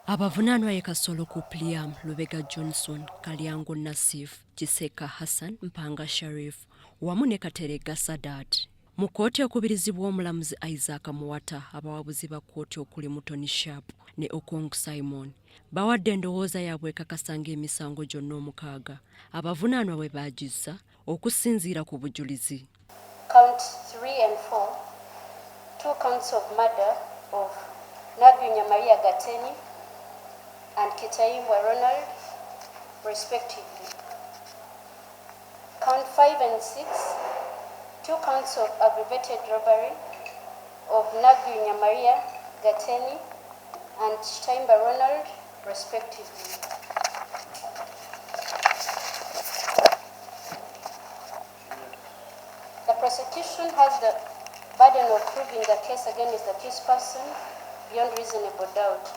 Abavunaanwa ye Kasolo ku Pliam, Lubega Johnson, Kalyango Nassif, Kiseka Hassan, Mpanga Sharif, wamu ne Katerega Sadat. Mu kkooti okubirizibwa omulamuzi Isaac Muwata, abawabuzi ba kkooti okuli Mutoni Sharp ne Okong Simon bawadde endowooza yaabwe ekakasa ng'emisango gyonna omukaaga abavunaanwa bwe baagizza okusinziira ku bujulizi. Count 3 and 4, 2 counts of murder of Nagunya Maria Gateni and Kitaibwa Ronald, respectively. Count 5 and 6, 2 counts of aggravated robbery of Nagunya Maria Gateni and Kitaibwa Ronald, respectively. The prosecution has the burden of proving the case against the accused person beyond reasonable doubt.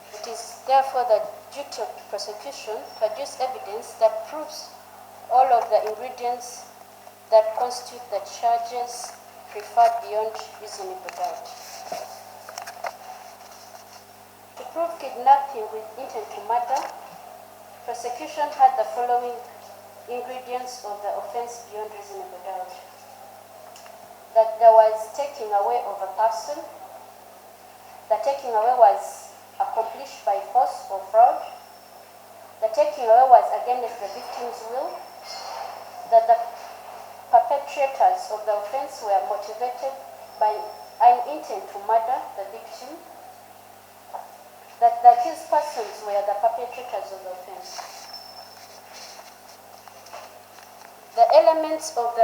It is therefore the duty of the prosecution to adduce evidence that proves all of the ingredients that constitute the charges preferred beyond reasonable doubt. To prove kidnapping with intent to murder, prosecution had the following ingredients of the offense beyond reasonable doubt: that there was taking away of a person, the taking away was accomplished by force or fraud, the taking away was against the victim's will, that the perpetrators of the offense were motivated by an intent to murder the victim, that the accused persons were the perpetrators of the offense. The elements of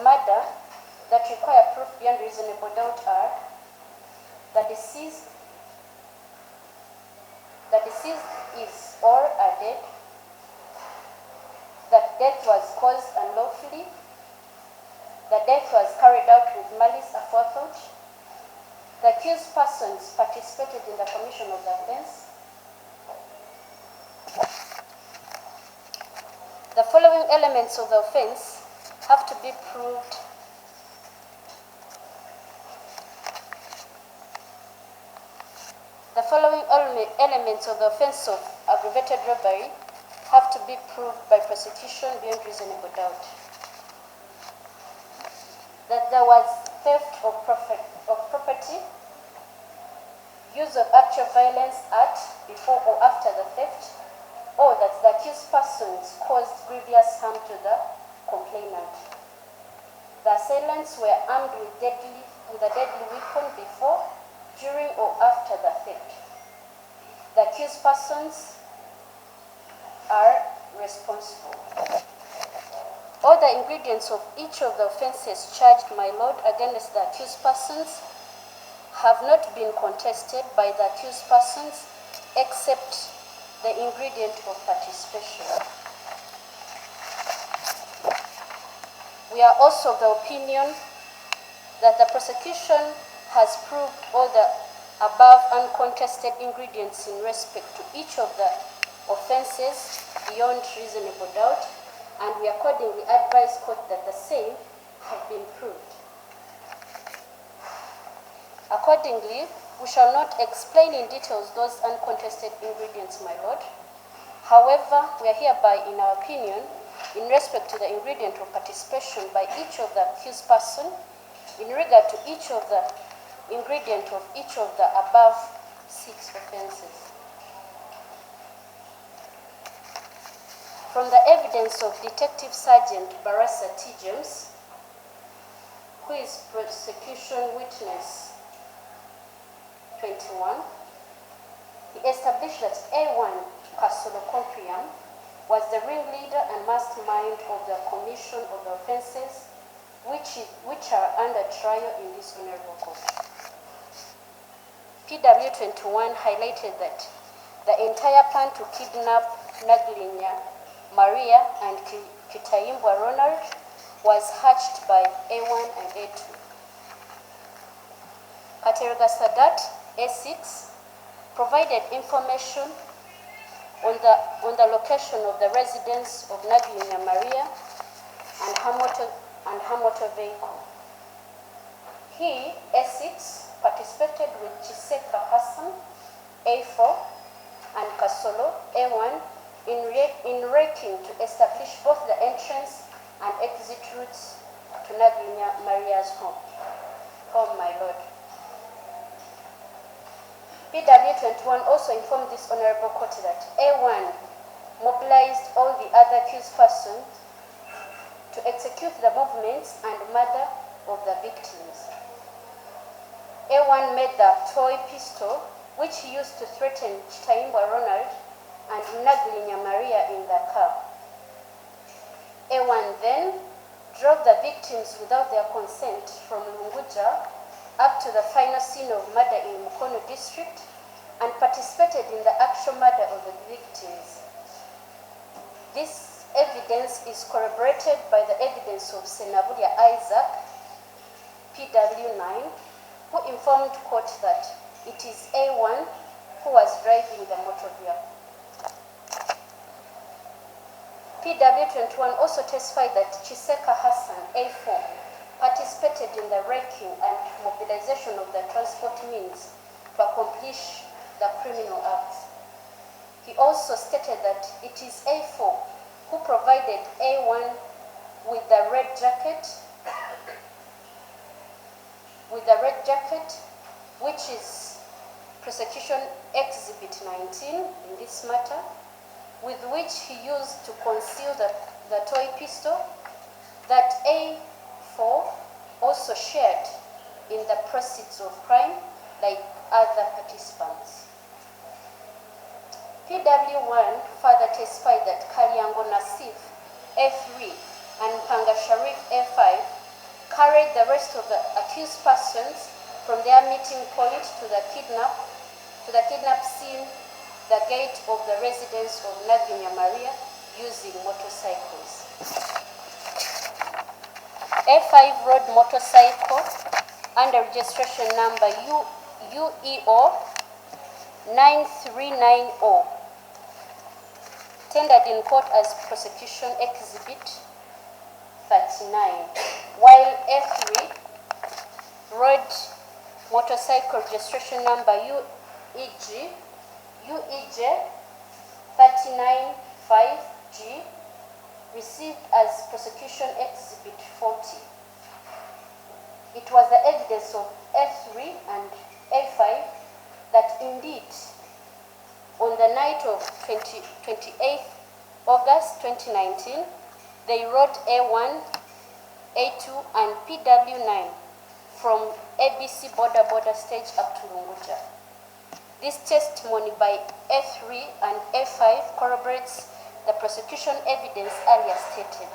murder that require proof beyond reasonable doubt are: the deceased is or are dead, that death was caused unlawfully, that death was carried out with malice aforethought, the accused persons participated in the commission of the offense. The following elements of the offense have to be proved. The following elements of the offense of aggravated robbery have to be proved by prosecution beyond reasonable doubt: that there was theft of property, use of actual violence at, before or after the theft, or that the accused persons caused grievous harm to the complainant. The assailants were armed with a deadly weapon before, during or after the theft. The accused persons are responsible. All the ingredients of each of the offenses charged, my lord, against the accused persons have not been contested by the accused persons except the ingredient of participation. We are also of the opinion that the prosecution has proved all the above uncontested ingredients in respect to each of the offenses beyond reasonable doubt, and we accordingly advise court that the same have been proved. Accordingly, we shall not explain in details those uncontested ingredients, my lord. However, we are hereby, in our opinion, in respect to the ingredient of participation by each of the accused person, in regard to each of the ingredient of each of the above 6 offenses. From the evidence of Detective Sergeant Barasa T. James, who is prosecution witness 21, he established that A1 Kasolo was the ringleader and mastermind of the commission of the offenses which are under trial in this honorable court. PW21 highlighted that the entire plan to kidnap Nagunya Maria and Kitaibwa Ronald was hatched by A1 and A2. Katerega Sadat, A6, provided information on the location of the residence of Nagunya Maria and her motor vehicle. He, A6, participated with Kiseka Hassan A4, and Kasolo, A1, in raking to establish both the entrance and exit routes to Naglinya Maria's home. Oh my Lord. PW21 also informed this Honorable Court that A1 mobilized all the other accused persons to execute the movements and murder of the victims. A1 made the toy pistol, which he used to threaten Chitaimbwa Ronald and Naglinya Maria in the car. A1 then drove the victims without their consent from Lunguja up to the final scene of murder in Mukono district and participated in the actual murder of the victims. This evidence is corroborated by the evidence of Senabulia Isaac, PW9, who informed court that it is A1 who was driving the motor vehicle. PW21 also testified that Chiseka Hassan, A4, participated in the wrecking and mobilization of the transport means to accomplish the criminal acts. He also stated that it is A4 who provided A1 with the red jacket, which is prosecution exhibit 19 in this matter, with which he used to conceal the toy pistol that A4 also shared in the proceeds of crime like other participants. PW1 further testified that Kalyango Nassif, A3, and Panga Sharif, A5, carried the rest of the accused persons from their meeting point to the kidnap scene, the gate of the residence of Naglinya Maria, using motorcycles. A5 rode motorcycle under registration number UEO 9390, tendered in court as prosecution exhibit 39, while A3 rode motorcycle registration number UEJ 395G, received as prosecution exhibit 40. It was the evidence of A3 and A5 that indeed on the night of 28th August 2019, they rode A1, A2 and PW9 from ABC border stage up to Lunguja. This testimony by A3 and A5 corroborates the prosecution evidence earlier stated.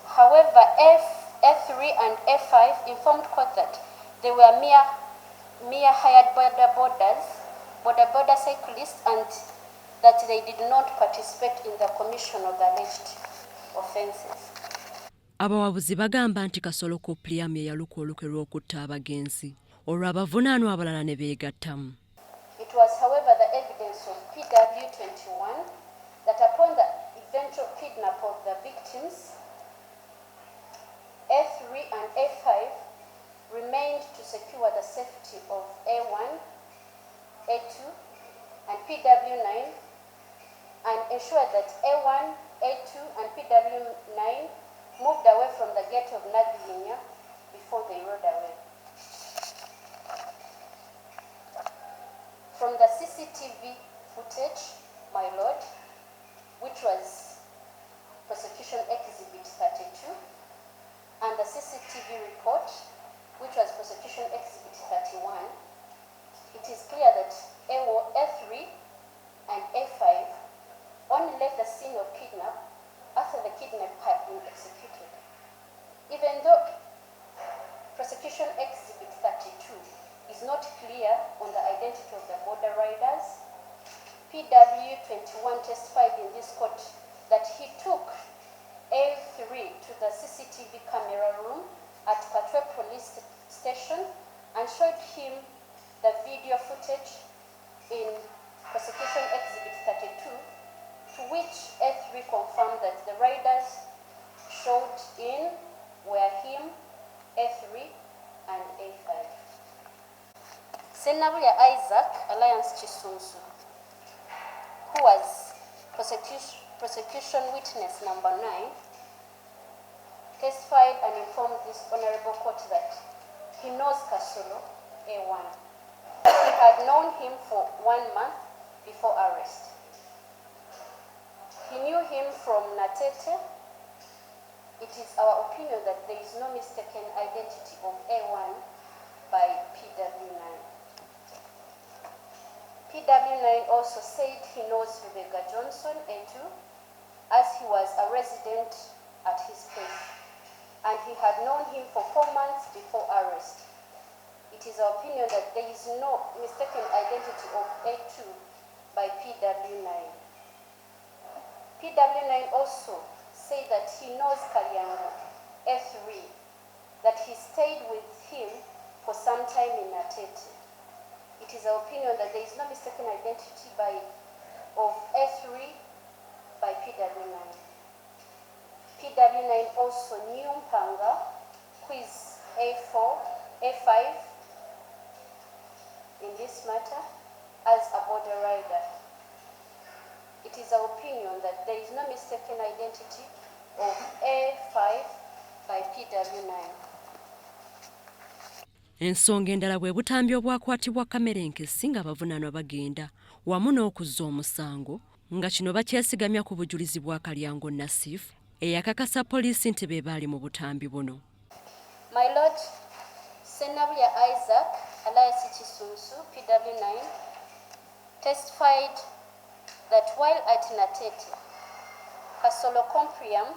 However, A3 and A5 informed court that they were mere hired border cyclists and that they did not participate in the commission of the alleged offences. Abawabuzi bagamba nti Kasolo Kupliam ye yaluka olukwe lw'okutta abagenzi olwo abavunaanwa abalala ne beegattamu. It was, however, the evidence of PW21 that upon the eventual kidnap of the victims, A3 and A5 remained to secure the safety of A1, A2, and PW9 and ensured that A1, A2, and PW9 moved away from the gate of Naglinya before they rode away. From the CCTV footage, my lord, which was prosecution exhibit 32, and the CCTV report, which was prosecution exhibit 31, it is clear that A3 and A5 only left the scene of kidnap after the kidnap had been executed. Even though prosecution exhibit 32 is not clear on the identity of the border riders, PW21 testified in this court that he took A3 to the CCTV camera room at Katwe police station and showed him the video footage in prosecution exhibit 32, to which A3 confirmed that the riders showed in were him, A3, and A5. Senabuya Isaac Alliance Chisunsu, who was prosecution witness number 9, testified and informed this honorable court that he knows Kasolo, A1. He had known him for 1 month before arrest. He knew him from Natete. It is our opinion that there is no mistaken identity of A1 by PW9. PW9 also said he knows Rebecca Johnson, A2, as he was a resident at his place, and he had known him for 4 months before arrest. It is our opinion that there is no mistaken identity of A2 by PW9. PW9 also said that he knows Kalyango, A3, that he stayed with him for some time in Natete. It is our opinion that there is no mistaken identity of A3 by PW9. PW9 also knew Mpanga, who is A5 in this matter, as a border rider. It is our opinion that there is no mistaken identity of A5 by PW9. Ensonga endala bwe butambi obwakwatibwa kamera enkesi nga bavunaanwa bagenda wamu n'okuzza omusango nga kino bakyesigamya ku bujulizi bwa Kalyango Nassif eyakakasa poliisi nti be baali mu butambi buno. My Lord, Senabuya Isaac Alliance Chisunsu, PW9, testified that while at Natete, Kasolo Comprium,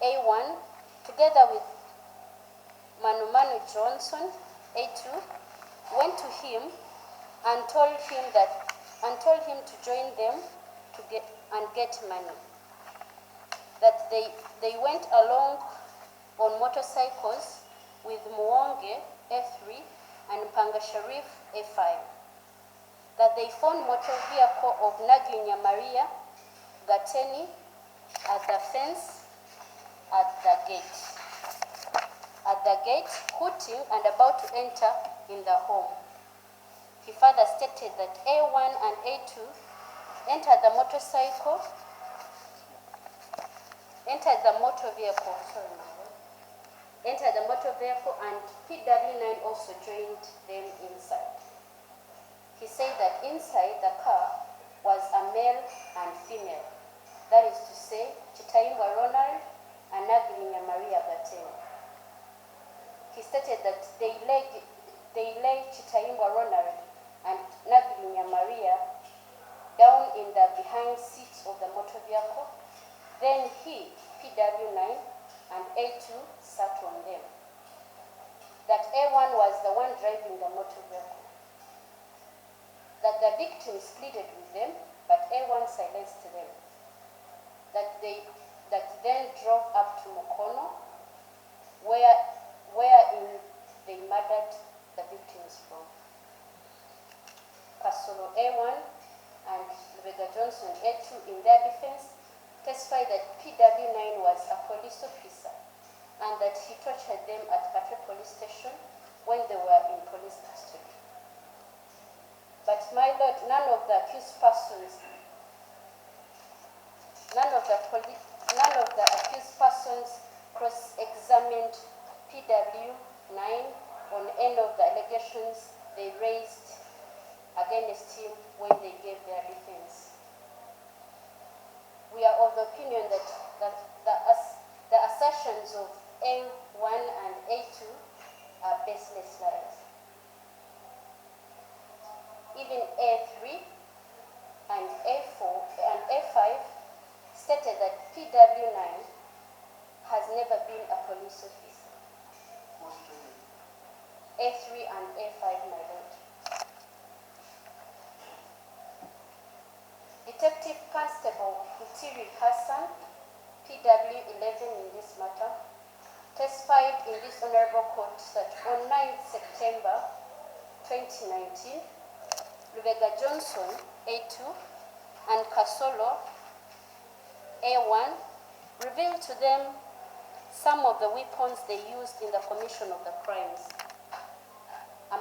A1, together with Manu Johnson, A2, went to him and told him to join them to get money. That they went along on motorcycles with Muwonge, A3, and Mpanga Sharif, A5. That they found motor vehicle of Naglinya Maria Gateni at the fence at the gate. At the gate, hooting and about to enter in the home. He further stated that A1 and A2 entered the motor vehicle, and PW9 also joined them inside. He said that inside the car was a male and female, that is to say, Chitaimbwa Ronald and Naglinya Maria Gateni. He stated that they lay Chitaimbwa Ronald and Naglinya Maria down in the behind seats of the motor vehicle. Then he, PW9, and A2 sat on them. That A1 was the one driving the motor vehicle. That the victims pleaded with them, but A1 silenced them. That then drove up to Mukono, wherein they murdered the victims from. Kasolo A1 and Rebecca Johnson A2, in their defense, testified that PW9 was a police officer and that he tortured them at Katre police station when they were in police custody. But my Lord, none of the accused persons cross-examined PW9 on any of the allegations they raised against him when they gave their defense. We are of the opinion that the assertions of A1 and A2 are baseless lies. Even A3 and A4 and A5 stated that PW9 has never been a police officer. A3 and A5, my Lord. Detective Constable Mtiri Hassan, PW11 in this matter, testified in this honorable court that on 9th September 2019, Rebecca Johnson, A2, and Kasolo, A1, revealed to them some of the weapons they used in the commission of the crimes.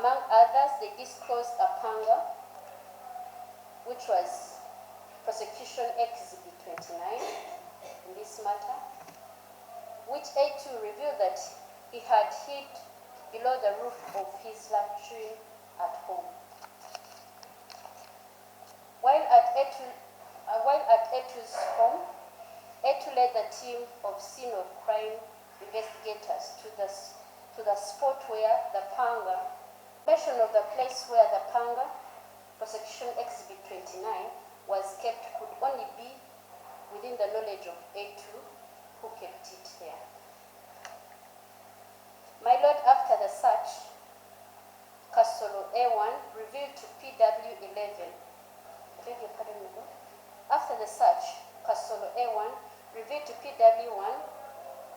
Among others, they disclosed a panga, which was prosecution exhibit 29 in this matter, which A2 revealed that he had hid below the roof of his latrine at home. While at A2's home, A2 led the team of scene of crime investigators to the spot where the panga, mention of the place where the panga, prosecution exhibit 29, was kept could only be within the knowledge of A2, who kept it there. My lord, after the search, Kasolo A1 revealed to PW11. Beg your pardon, my lord. After the search, Kasolo A1 revealed to PW1,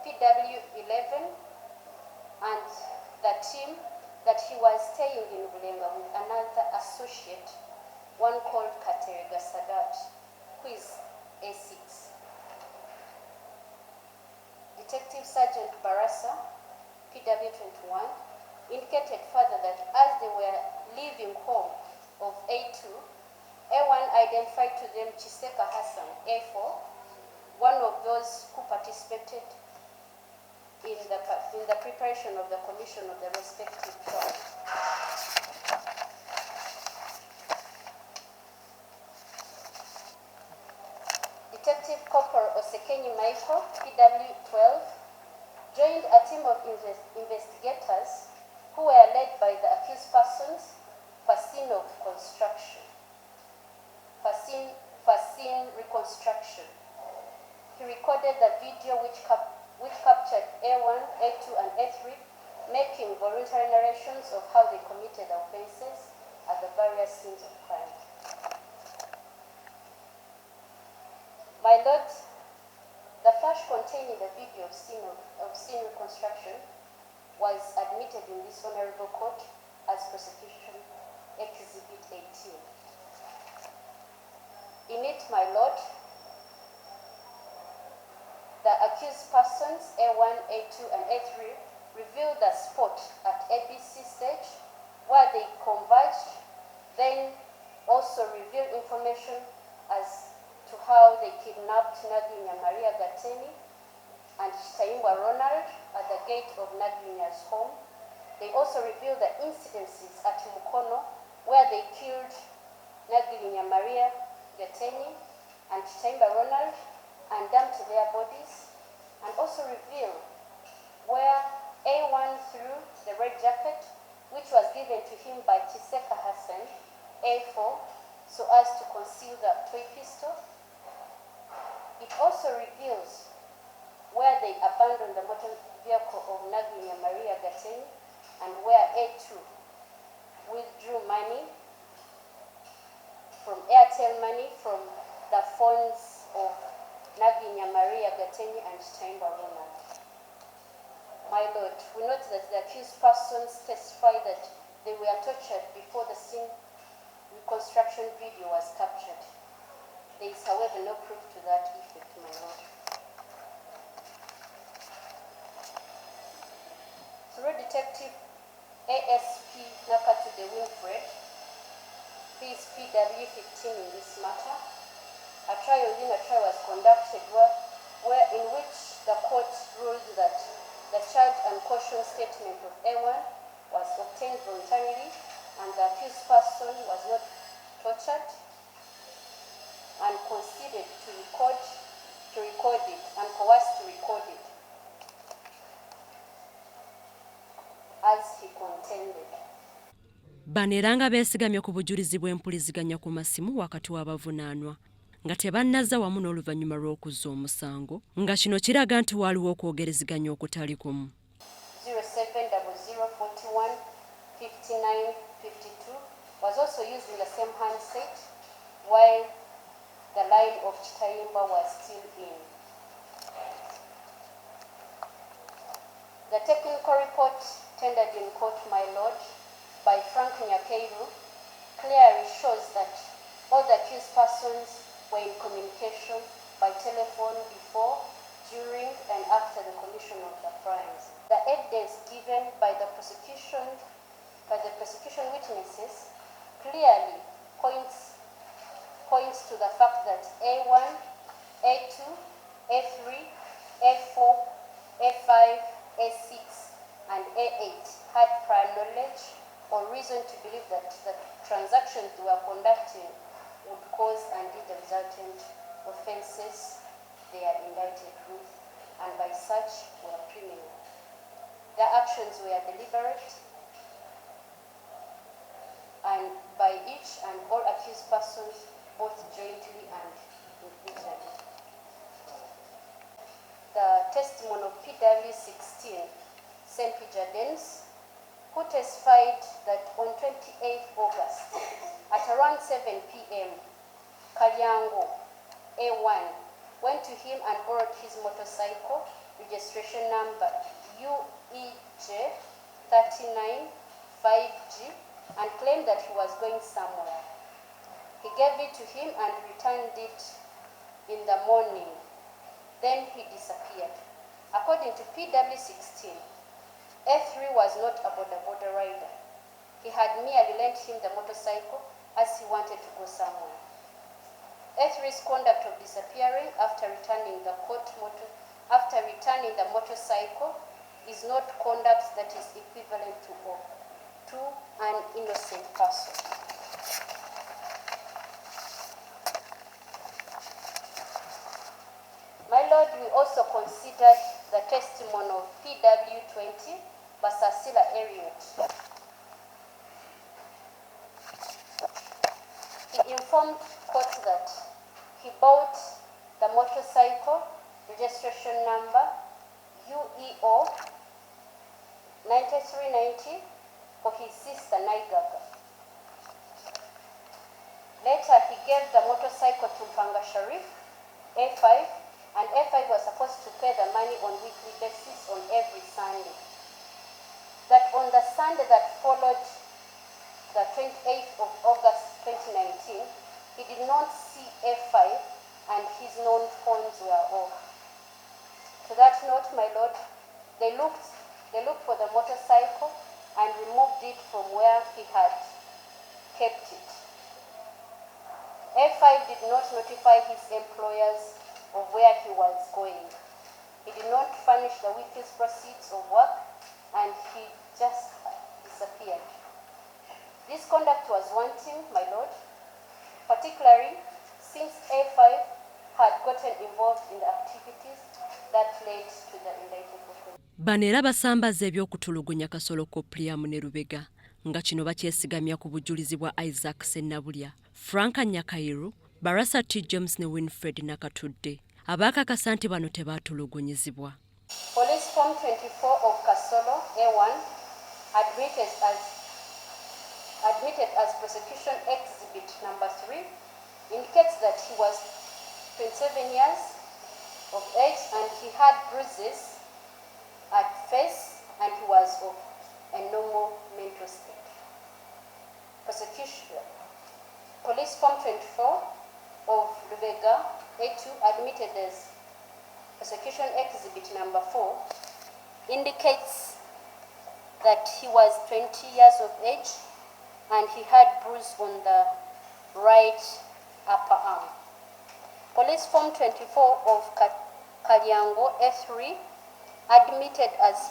PW11, and the team that he was staying in Bulenga with another associate, one called Katerega Sadat, who is A6. Detective Sergeant Barasa, PW21, indicated further that as they were leaving home of A2, A1 identified to them Chiseka Hassan, A4, one of those who participated in the preparation of the commission of the respective trial. Detective Corporal Osekenyi Michael, PW12, joined a team of investigators who were led by the accused persons for scene of construction, for scene reconstruction. He recorded the video which captured A1, A2, and A3 making voluntary narrations of how they committed offenses at the various scenes of crime. My lord, the flash containing the video of scene reconstruction was admitted in this honorable court as prosecution exhibit 18. In it, my lord, the accused persons A1, A2, and A3 revealed the spot at ABC stage where they converged, then also revealed information as to how they kidnapped Naginya Maria Gateni and Chitaimba Ronald at the gate of Naginya's home. They also revealed the incidences at Mukono where they killed Naginya Maria Gateni and Chitaimba Ronald and dumped their bodies, and also revealed where A1 threw the red jacket, which was given to him by Chiseka Hassan, A4, so as to conceal the toy pistol. It also reveals where they abandoned the motor vehicle of Naginya Maria Gateni and where A2 withdrew money from Airtel money from the phones of Naginya Maria Gateni and Chitaimba Ronald. My lord, we note that the accused persons testified that they were tortured before the scene reconstruction video was captured. There is, however, no proof to that effect, my lord. Through Detective ASP Nakatude Winfred, who is PW15 in this matter, a trial within a trial was conducted in which the court ruled that the charge and caution statement of A1 was obtained voluntarily and the accused person was not tortured and conceded to record it and coerced to record it as he contended. Bano era nga beesigamye ku bujulizi bw'empuliziganya ku masimu wakati w'abavunaanwa nga tebannazza wamu n'oluvannyuma lw'okuzza omusango, nga kino kiraga nti waaliwo okwogereziganya okutali kumu. 0700415952 was also used in the same handset while the line of Chitaimba was still in. The technical report tendered in court, my lord, by Frank Nyakeiru clearly shows that all the accused persons were in communication by telephone before, during, and after the commission of the crimes. The evidence given by the prosecution witnesses clearly points to the fact that A1, A2, A3, A4, A5, A6, and A8 had prior knowledge or reason to believe that the transactions they were conducting would cause and did the resultant offences they are indicted with, and by such were criminal. Their actions were deliberate, and by each and all accused persons, both jointly and individually. The testimony of PW16, St. Jardins, who testified that on 28th August, at around 7 p.m., Kalyango, A1, went to him and borrowed his motorcycle, registration number UEJ 39 5G, and claimed that he was going somewhere. He gave it to him and returned it in the morning. Then he disappeared. According to PW16, A3 was not a border rider. He had merely lent him the motorcycle as he wanted to go somewhere. A3's conduct of disappearing after returning the motorcycle is not conduct that is equivalent to an innocent person. My Lord, we also considered the testimony of PW20, Basasila Eriot. He informed court that he bought the motorcycle registration number UEO 9390 for his sister Naigaga. Later, he gave the motorcycle to Mpanga Sharif, A5, and A5 was supposed to pay the money on weekly basis on every Sunday. That on the Sunday that followed the 28th of August 2019, he did not see A5 and his known phones were off. To that note, my Lord, they looked for the motorcycle and removed it from where he had kept it. A5 did not notify his employers of where he was going. He did not furnish the weekly's proceeds of work, and he just disappeared. This conduct was wanting, my Lord, particularly since A5 had gotten involved in the activities that led to the indicted offense. Bano era basambaza ebyokutulugunya Kasolo Kopliamu ne Lubega nga kino bakyesigamya ku bujulizi bwa Isaac Sennabulya, Franka Nyakairu, Barasa T. James ne Winfred Nakatudde abakakasa nti bano tebaatulugunyizibwa. Police Form 24 of Kasolo, A1, admitted as prosecution exhibit number 3, indicates that he was 27 years of age and he had bruises at face and he was of a normal mental state. Police Form 24 of Lubega, A2, admitted as prosecution exhibit number 4, indicates that he was 20 years of age and he had bruise on the right upper arm. Police Form 24 of Kalyango, A3, admitted as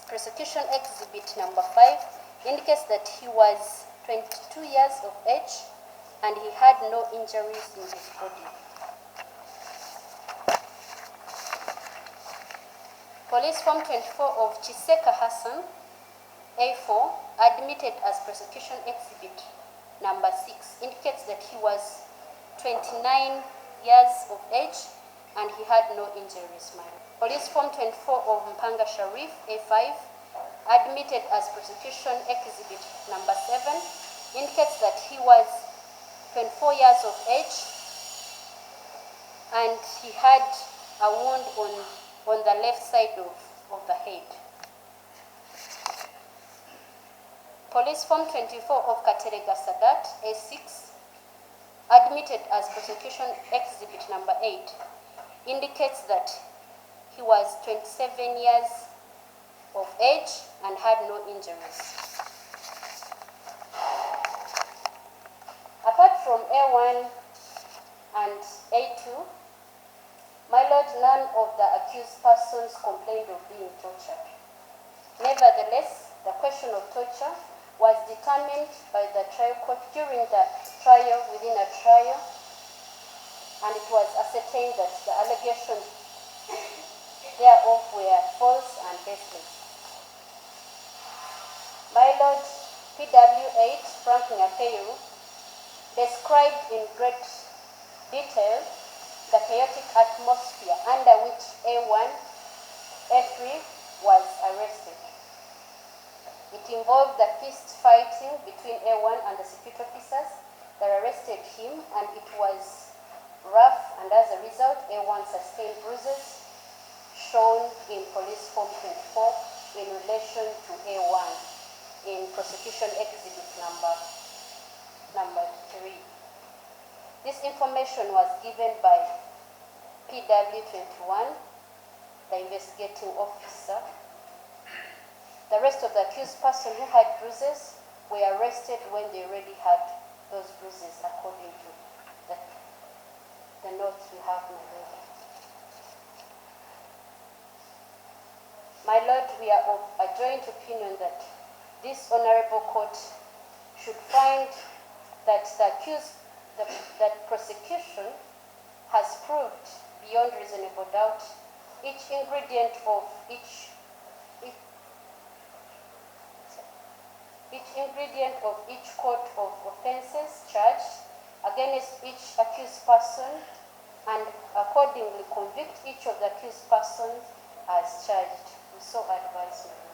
prosecution exhibit number 5, indicates that he was 22 years of age and he had no injuries in his body. Police Form 24 of Chiseka Hassan, A4, admitted as prosecution exhibit number 6, indicates that he was 29 years of age and he had no injuries. Police Form 24 of Mpanga Sharif, A5, admitted as prosecution exhibit number 7, indicates that he was 24 years of age and he had a wound on the left side of the head. Police Form 24 of Katerega Sadat, A6, admitted as prosecution exhibit number 8, indicates that he was 27 years of age and had no injuries. A1 and A2. My Lord, none of the accused persons complained of being tortured. Nevertheless, the question of torture was determined by the trial court during the trial within a trial, and it was ascertained that the allegations thereof were false and baseless. My Lord, PW8 Frank Nyakeru described in great detail the chaotic atmosphere under which A1, A3 was arrested. It involved the fist fighting between A1 and the security officers that arrested him, and it was rough, and as a result, A1 sustained bruises shown in Police Form 24 in relation to A1 in prosecution exhibit number 3. This information was given by PW21, the investigating officer. The rest of the accused person who had bruises were arrested when they already had those bruises, according to the notes we have now. My Lord, we are of a joint opinion that this honorable court should find that that prosecution has proved beyond reasonable doubt each ingredient of each court of offences charged against each accused person, and accordingly convict each of the accused persons as charged. We so advise, my Lord.